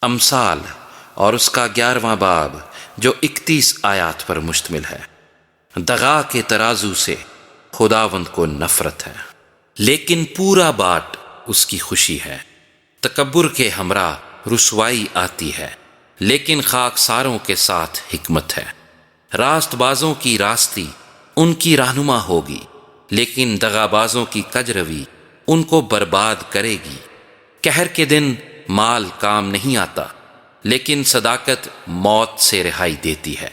امثال اور اس کا 11واں باب جو 31 آیات پر مشتمل ہے۔ دغا کے ترازو سے خداوند کو نفرت ہے، لیکن پورا باٹ اس کی خوشی ہے۔ تکبر کے ہمراہ رسوائی آتی ہے، لیکن خاکساروں کے ساتھ حکمت ہے۔ راست بازوں کی راستی ان کی رہنما ہوگی، لیکن دغا بازوں کی کجروی ان کو برباد کرے گی۔ قہر کے دن مال کام نہیں آتا، لیکن صداقت موت سے رہائی دیتی ہے۔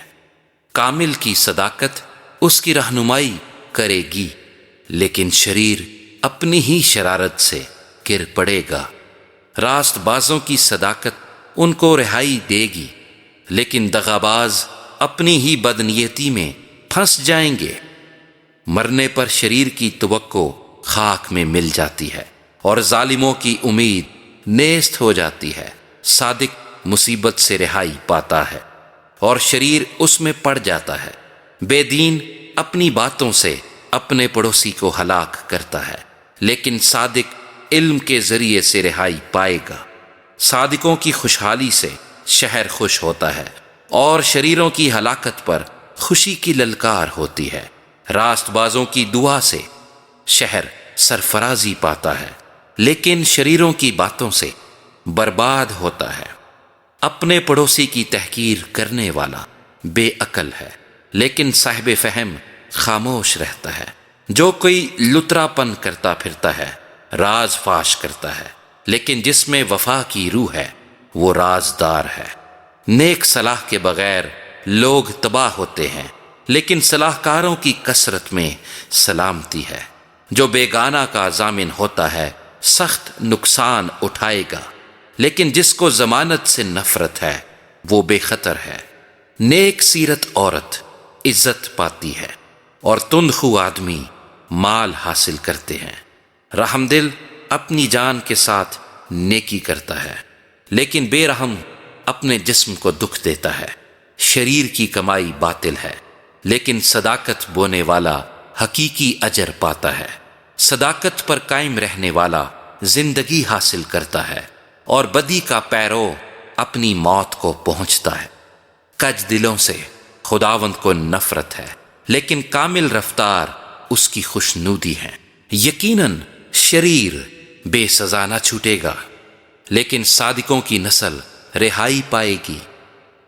کامل کی صداقت اس کی رہنمائی کرے گی، لیکن شریر اپنی ہی شرارت سے گر پڑے گا۔ راست بازوں کی صداقت ان کو رہائی دے گی، لیکن دغاباز اپنی ہی بدنیتی میں پھنس جائیں گے۔ مرنے پر شریر کی توقع خاک میں مل جاتی ہے، اور ظالموں کی امید نیست ہو جاتی ہے۔ صادق مصیبت سے رہائی پاتا ہے، اور شریر اس میں پڑ جاتا ہے۔ بے دین اپنی باتوں سے اپنے پڑوسی کو ہلاک کرتا ہے، لیکن صادق علم کے ذریعے سے رہائی پائے گا۔ صادقوں کی خوشحالی سے شہر خوش ہوتا ہے، اور شریروں کی ہلاکت پر خوشی کی للکار ہوتی ہے۔ راست بازوں کی دعا سے شہر سرفرازی پاتا ہے، لیکن شریروں کی باتوں سے برباد ہوتا ہے۔ اپنے پڑوسی کی تحقیر کرنے والا بے عقل ہے، لیکن صاحب فہم خاموش رہتا ہے۔ جو کوئی لترا پن کرتا پھرتا ہے راز فاش کرتا ہے، لیکن جس میں وفا کی روح ہے وہ رازدار ہے۔ نیک صلاح کے بغیر لوگ تباہ ہوتے ہیں، لیکن صلاح کاروں کی کثرت میں سلامتی ہے۔ جو بیگانہ کا ضامن ہوتا ہے سخت نقصان اٹھائے گا، لیکن جس کو ضمانت سے نفرت ہے وہ بے خطر ہے۔ نیک سیرت عورت عزت پاتی ہے، اور تندخو آدمی مال حاصل کرتے ہیں۔ رحم دل اپنی جان کے ساتھ نیکی کرتا ہے، لیکن بے رحم اپنے جسم کو دکھ دیتا ہے۔ شریر کی کمائی باطل ہے، لیکن صداقت بونے والا حقیقی اجر پاتا ہے۔ صداقت پر قائم رہنے والا زندگی حاصل کرتا ہے، اور بدی کا پیرو اپنی موت کو پہنچتا ہے۔ کج دلوں سے خداوند کو نفرت ہے، لیکن کامل رفتار اس کی خوشنودی ہے۔ یقیناً شریر بے سزا نہ چھوٹے گا، لیکن صادقوں کی نسل رہائی پائے گی۔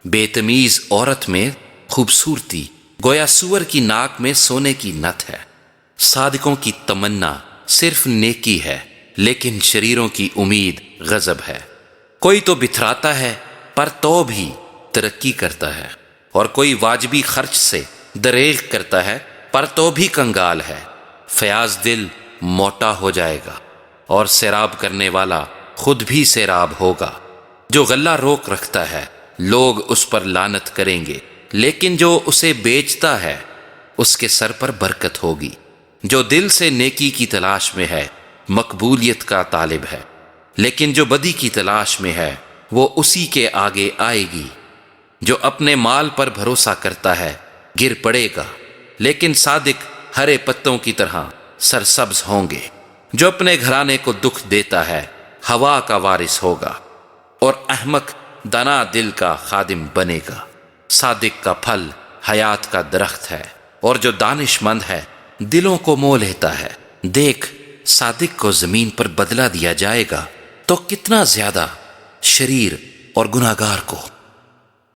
بے تمیز عورت میں خوبصورتی گویا سور کی ناک میں سونے کی نت ہے۔ صادقوں کی تمنا صرف نیکی ہے، لیکن شریروں کی امید غضب ہے۔ کوئی تو بتھراتا ہے پر تو بھی ترقی کرتا ہے، اور کوئی واجبی خرچ سے دریغ کرتا ہے پر تو بھی کنگال ہے۔ فیاض دل موٹا ہو جائے گا، اور سیراب کرنے والا خود بھی سیراب ہوگا۔ جو غلہ روک رکھتا ہے لوگ اس پر لعنت کریں گے، لیکن جو اسے بیچتا ہے اس کے سر پر برکت ہوگی۔ جو دل سے نیکی کی تلاش میں ہے مقبولیت کا طالب ہے، لیکن جو بدی کی تلاش میں ہے وہ اسی کے آگے آئے گی۔ جو اپنے مال پر بھروسہ کرتا ہے گر پڑے گا، لیکن صادق ہرے پتوں کی طرح سرسبز ہوں گے۔ جو اپنے گھرانے کو دکھ دیتا ہے ہوا کا وارث ہوگا، اور احمق دنا دل کا خادم بنے گا۔ صادق کا پھل حیات کا درخت ہے، اور جو دانش مند ہے دلوں کو مو لیتا ہے۔ دیکھ، صادق کو زمین پر بدلہ دیا جائے گا تو کتنا زیادہ شریر اور گناہگار کو۔